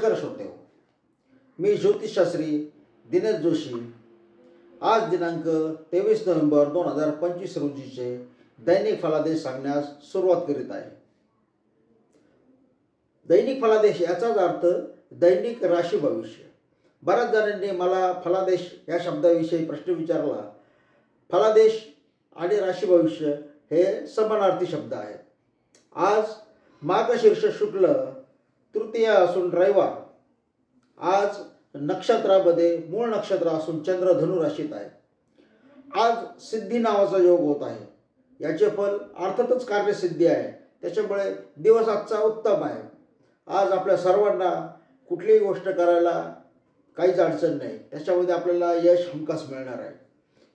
नमस्कार श्रोतेहो, मी ज्योतिषशास्त्री दिनेश जोशी. आज दिनांक 23 नोव्हेंबर 2025 रोजीचे दैनिक फलादेश सांगण्यास सुरुवात करीत आहे. दैनिक फलादेश याचाच अर्थ दैनिक राशी भविष्य. बऱ्याच जणांनी मला फलादेश या शब्दाविषयी प्रश्न विचारला. फलादेश आणि राशी भविष्य हे समानार्थी शब्द आहेत. आज मार्गशीर्ष शुक्ल तृतीया असून रविवार. आज नक्षत्रामध्ये मूळ नक्षत्र असून चंद्र धनु राशीत आहे. आज सिद्धी नावाचा योग होत आहे. याचे फल अर्थातच कार्यसिद्धी आहे. त्याच्यामुळे दिवस आजचा उत्तम आहे. आज आपल्या सर्वांना कुठलीही गोष्ट करायला काहीच अडचण नाही. त्याच्यामध्ये आपल्याला यश हमखास मिळणार आहे.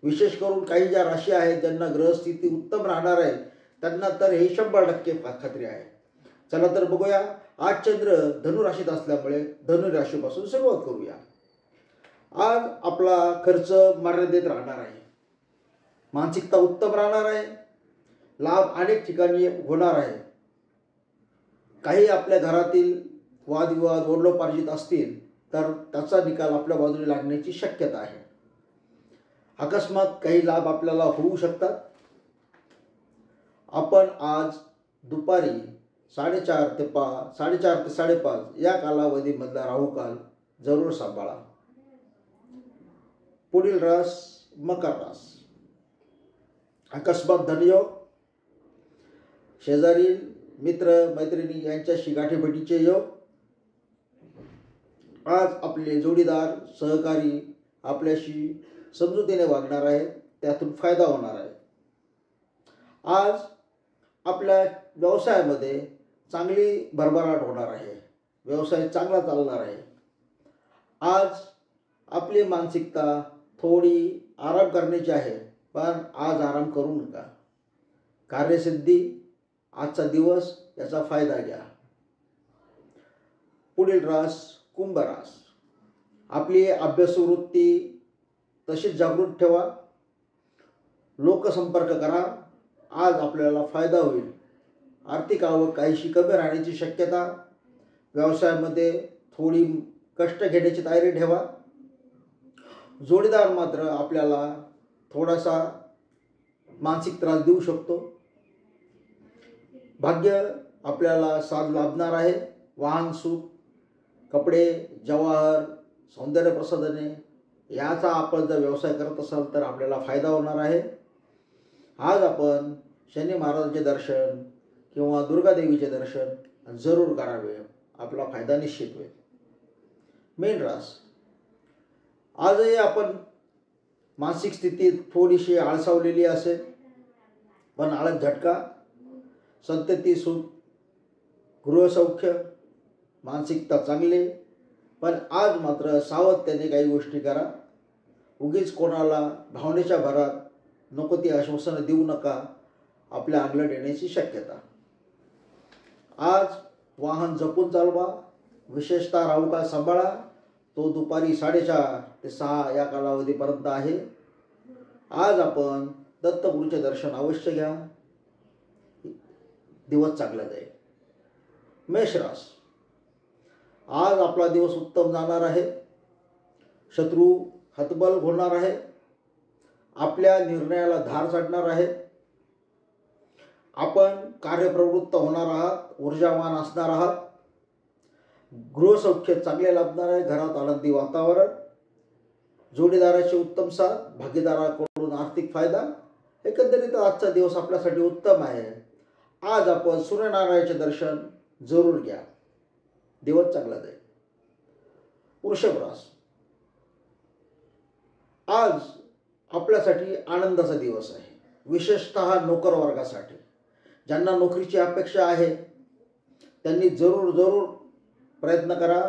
विशेष करून काही ज्या राशी आहेत ज्यांना ग्रहस्थिती उत्तम राहणार आहे त्यांना तर हे 100% खात्री आहे. चला तर बघूया. आज चंद्र धनु राशीत असल्यामुळे धनु राशीपासून सुरुवात करूया. आज आपला खर्च मर्यादित राहणार आहे. मानसिकता उत्तम राहणार आहे. लाभ अनेक ठिकाणी होणार आहे. काही आपल्या घरातील वादविवाद वडिलोपार्जित असतील तर त्याचा निकाल आपल्या बाजूने लागण्याची शक्यता आहे. अकस्मात काही लाभ आपल्याला होऊ शकतात. आपण आज दुपारी 4:30 ते 5:30 या कालावधीमधला राहुकाल जरूर सांभाळा. पुढील रास मकर रास. अकस्मात धनयोग, शेजारी मित्र मैत्रिणी यांच्याशी गाठीभेटीचे योग. आज आपले जोडीदार सहकारी आपल्याशी समजुतीने वागणार आहे. त्यातून फायदा होणार आहे. आज आपल्या व्यवसायामध्ये चांगली भरभराट होणार आहे. व्यवसाय चांगला चालणार आहे. आज आपली मानसिकता थोडी आराम करण्याची आहे, पण आज आराम करू नका. कार्यसिद्धी आजचा दिवस याचा फायदा घ्या. पुढील रास कुंभ रास. आपली अभ्यासवृत्ती तशीच जागृत ठेवा. लोकसंपर्क करा. आज आपल्याला फायदा होईल. आर्थिक आवक काहीशी कमी राहण्याची शक्यता. व्यवसायामध्ये थोडी कष्ट घेण्याची तयारी ठेवा. जोडीदार मात्र आपल्याला थोडासा मानसिक त्रास देऊ शकतो. भाग्य आपल्याला साथ लाभणार आहे. वाहन सुख, कपडे, जवाहर, सौंदर्य प्रसाधने याचा आपण जर व्यवसाय करत असाल तर आपल्याला फायदा होणार आहे. आज आपण शनी महाराजांचे दर्शन किंवा दुर्गादेवीचे दर्शन जरूर करावे. आपला फायदा निश्चित होईल. मेन रास. आजही आपण मानसिक स्थितीत थोडीशी आळसावलेली असेल, पण आळस झटका, संतती सुख, गृहसौख्य, मानसिकता चांगली. पण आज मात्र सावधतेने काही गोष्टी करा. उगीच कोणाला भावनेच्या भरात नको ती आश्वासनं देऊ नका. आपल्या अंगलट येण्याची शक्यता. आज वाहन जपून चालवा. विशेषतः राहुकाळ सांभाळा. तो दुपारी 4:30 ते 6 या कालावधीपर्यंत आहे. आज आपण दत्तगुरूचे दर्शन अवश्य घ्या. दिवस चांगला जाईल. मेष रास. आज आपला दिवस उत्तम जाणार आहे. शत्रू हतबल होणार आहे. आपल्या निर्णयाला धार चढणार आहे. आपण कार्यप्रवृत्त होणार आहात. ऊर्जावान असणार आहात. गृहसौख्य चांगले लाभणार आहे. घरात आनंदी वातावरण. जोडीदाराची उत्तम साथ, भागीदाराकडून आर्थिक फायदा. एकंदरीत आजचा दिवस आपल्यासाठी उत्तम आहे. आज आपण सूर्यनारायणाचे दर्शन जरूर घ्या. दिवस चांगला जाईल. वृषभ रास. आज आपल्यासाठी आनंदाचा दिवस आहे. विशेषतः नोकर वर्गासाठी. ज्यांना नोकरीची अपेक्षा आहे त्यांनी जरूर प्रयत्न करा.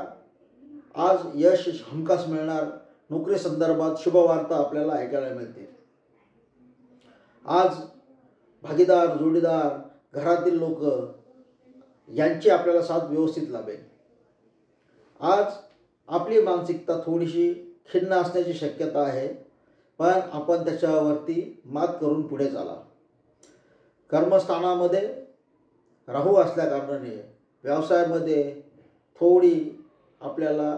आज यश हमखास मिळणार. नोकरी संदर्भात शुभवार्ता आपल्याला ऐकायला मिळतील. आज भागीदार, जोडीदार, घरातील लोक यांची आपल्याला साथ व्यवस्थित लाभेल. आज आपली मानसिकता थोडीशी खिन्न असण्याची शक्यता आहे, पण आपण त्याच्यावरती मात करून पुढे चाला. कर्मस्थानामध्ये राहू असल्याकारणाने व्यवसायामध्ये थोडी आपल्याला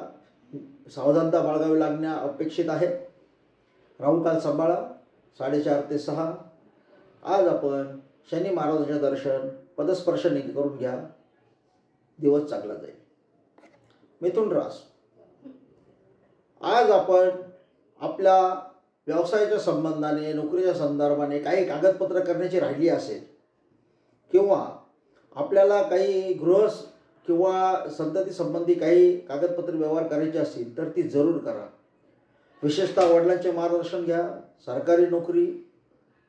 सावधानता बाळगावी लागणे अपेक्षित आहे. राहुकाल सांभाळा 4:30 ते 6. आज आपण शनी महाराजांचे दर्शन पदस्पर्शाने करून घ्या. दिवस चांगला जाईल. मिथुन रास, आज आपण आपल्या व्यवसायाच्या संबंधाने, नोकरीच्या संदर्भाने काही कागदपत्र करण्याची राहिली असेल किंवा आपल्याला काही गृह किंवा संतती संबंधी काही कागदपत्र व्यवहार करायचे असतील तर ती जरूर करा. विशेषतः वडिलांचे मार्गदर्शन घ्या. सरकारी नोकरी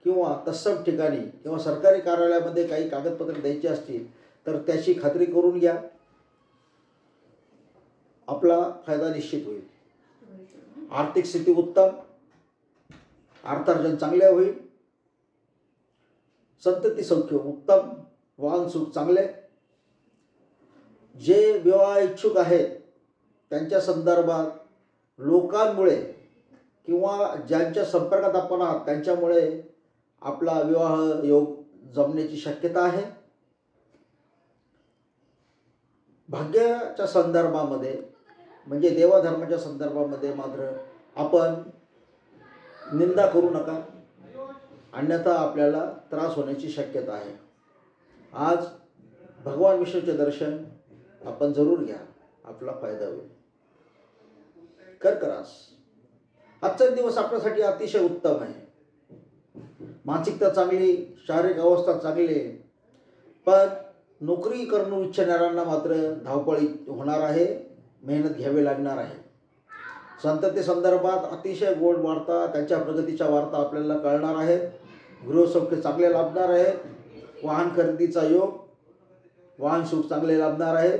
किंवा तत्सम ठिकाणी किंवा सरकारी कार्यालयामध्ये काही कागदपत्र द्यायची असतील तर त्याची खात्री करून घ्या. आपला फायदा निश्चित होईल. आर्थिक स्थिती उत्तम, अर्थार्जन चांगले होईल. संतती सौख्य उत्तम, वाहन सुख चांगले. जे विवाह इच्छुक आहेत त्यांच्या संदर्भात लोकांमुळे किंवा ज्यांच्या संपर्कात आपण आहात त्यांच्यामुळे आपला विवाह योग जमण्याची शक्यता आहे. भाग्याच्या संदर्भामध्ये म्हणजे देवाधर्माच्या संदर्भामध्ये मात्र आपण निंदा करू नका, अन्यथा आपल्याला त्रास होण्याची शक्यता आहे. आज भगवान विष्णूचे दर्शन आपण जरूर घ्या. आपला फायदा होईल. कर्क रास, आजचा दिवस आपल्यासाठी अतिशय उत्तम आहे. मानसिकता चांगली, शारीरिक अवस्था चांगली, पण नोकरी करू इच्छिणाऱ्यांना मात्र धावपळी होणार आहे, मेहनत घ्यावी लागणार आहे. संतती संदर्भात अतिशय गोड वार्ता, त्यांच्या प्रगतीच्या वार्ता आपल्याला कळणार आहेत. गृहसौख्य चांगले लाभणार आहे. वाहन खरेदीचा योग, वाहन सुख चांगले लाभणार आहे.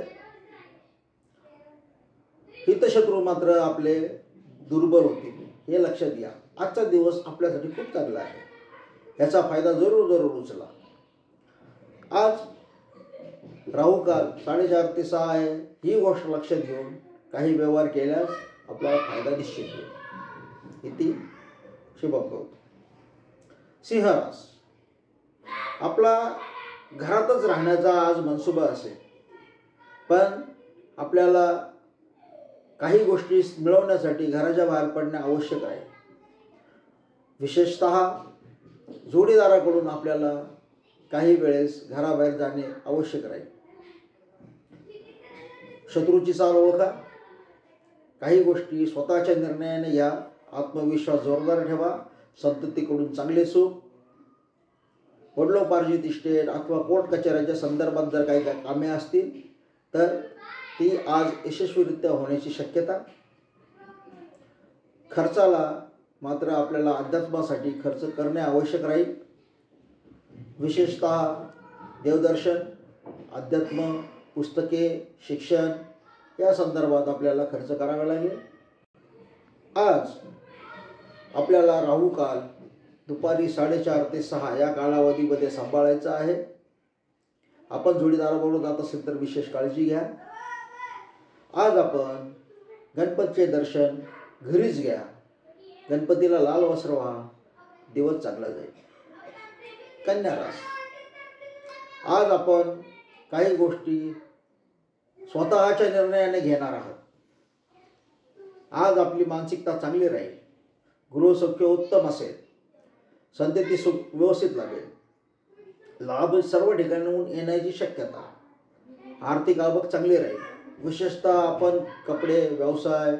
हितशत्रू मात्र आपले दुर्बल होतील, हे लक्षात घ्या. आजचा दिवस आपल्यासाठी खूप चांगला आहे. याचा फायदा जरूर उचला. आज राहुकाल 4:30 ते 6 आहे. ही गोष्ट लक्षात घेऊन काही व्यवहार केल्यास आपला फायदा निश्चित होईल. इति शुभम भवतु. सिंह रास, आपला घरातच राहण्याचा आज मनसुबा असेल, पण आपल्याला काही गोष्टी मिळवण्यासाठी घराच्या बाहेर पडणे आवश्यक आहे. विशेषतः जोडीदाराकडून आपल्याला काही वेळेस घराबाहेर जाणे आवश्यक राहील. शत्रूची चाल ओळखा. काही गोष्टी स्वतःच्या निर्णयाने घ्या. आत्मविश्वास जोरदार ठेवा. संततीकडून चांगले सुख. वडिलोपार्जित इस्टेट अथवा कोर्ट कचेऱ्याच्या संदर्भात जर काही कामे असतील तर ती आज यशस्वीरित्या होण्याची शक्यता. खर्चाला मात्र आपल्याला अध्यात्मासाठी खर्च करणे आवश्यक राहील. विशेषतः देवदर्शन, अध्यात्म, पुस्तके, शिक्षण या संदर्भात आपल्याला खर्च करावा लागेल. आज आपल्याला राहुकाल दुपारी 4:30 ते 6 या कालावधीमध्ये सांभाळायचं आहे. आपण जोडीदाराबरोबर जात असेल तर विशेष काळजी घ्या. आज आपण गणपतीचे दर्शन घरीच घ्या. गणपतीला लाल वस्त्र व्हा. दिवस चांगला जाईल. कन्या रास, आज आपण काही गोष्टी स्वतःच्या निर्णयाने घेणार आहात. आज आपली मानसिकता चांगली राहील. गृहसौख्य उत्तम असेल. संतती सुख व्यवस्थित लाभेल. लाभ सर्व ठिकाणाहून येण्याची शक्यता. आर्थिक आवक चांगली राहील. विशेषतः आपण कपडे, व्यवसाय,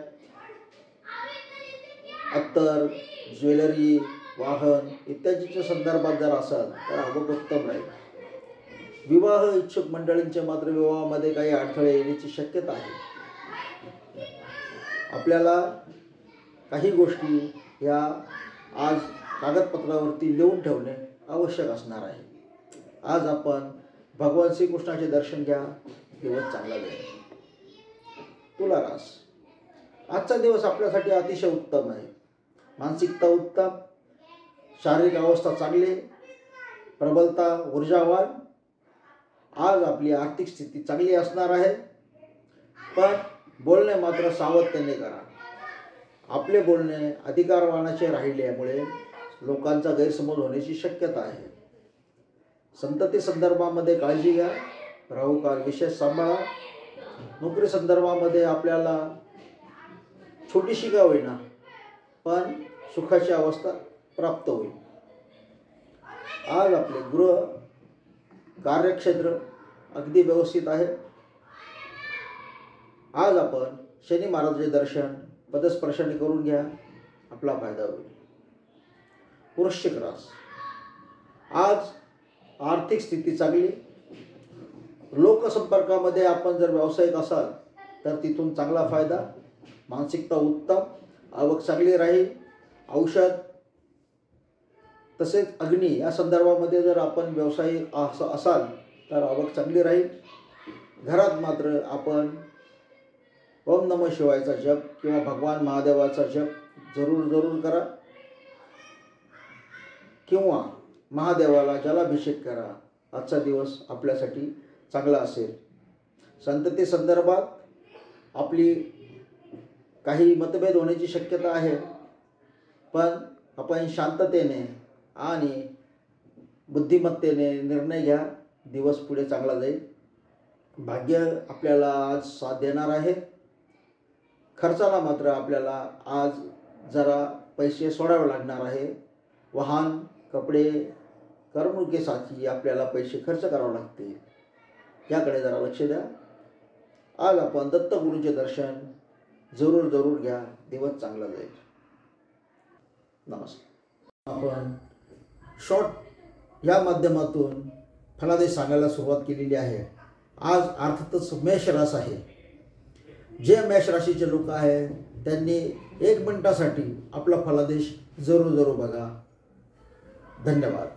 अत्तर, ज्वेलरी, वाहन इत्यादीच्या संदर्भात जर असाल तर आवक उत्तम राहील. विवाह इच्छुक मंडळींच्या मात्र विवाहामध्ये काही अडथळे येण्याची शक्यता आहे. आपल्याला काही गोष्टी ह्या आज कागदपत्रावरती लिहून ठेवणे आवश्यक असणार आहे. आज आपण भगवान श्रीकृष्णाचे दर्शन घ्या. दिवस चांगला जाईल. तुला रास, आजचा दिवस आपल्यासाठी अतिशय उत्तम आहे. मानसिकता उत्तम, शारीरिक अवस्था चांगली, प्रबलता, ऊर्जावान. आज आपली आर्थिक स्थिती चांगली असणार आहे, पण बोलणे मात्र सावधतेने करा. आपले बोलणे अधिकारवानाचे राहिल्यामुळे लोकांचा गैरसमज होण्याची शक्यता आहे. संतती संदर्भामध्ये काळजी घ्या. राहुकाल विशेष सांभाळा. नोकरी संदर्भामध्ये आपल्याला छोटीशी का होईना पण सुखाची अवस्था प्राप्त होईल. आज आपले गृह कार्यक्षेत्र अगदी व्यवस्थित आहे. आज आपण शनी महाराजांचे दर्शन पदस्पर्शाने करून घ्या, आपला फायदा होईल. वृश्चिक रास, आज आर्थिक स्थिती चांगली. लोकसंपर्कामध्ये आपण जर व्यावसायिक असाल तर तिथून चांगला फायदा. मानसिकता उत्तम, आवक चांगली राहील. औषध तसेच अग्नी या संदर्भामध्ये जर आपण व्यावसायिक असाल तर आवक चांगली राहील. घरात मात्र आपण ओम नमः शिवायचा जप किंवा भगवान महादेवाचा जप जरूर करा किंवा महादेवाला जलाभिषेक करा. आजचा दिवस आपल्यासाठी चांगला असेल. संतती संदर्भात आपली काही मतभेद होण्याची शक्यता आहे, पण आपण शांततेने आणि बुद्धिमत्तेने निर्णय घ्या. दिवस पुढे चांगला जाईल. भाग्य आपल्याला आज साथ देणार आहे. खर्चाला मात्र आपल्याला आज जरा पैसे सोडावे लागणार आहे. वाहन, कपडे, करमणुकीसाठी आपल्याला पैसे खर्च करावे लागतील. याकडे जरा लक्ष द्या. आज आपण दत्तगुरूंचे दर्शन जरूर घ्या. दिवस चांगला जाईल. नमस्कार. आपण शॉर्ट या माध्यमातून फलादेश सांगायला सुरुवात केलेली आहे. आज अर्थातच मेष रास आहे. जे मेष राशीचे लोक आहेत त्यांनी 1 मिनिटासाठी आपला फलादेश जरूर बघा. धन्यवाद.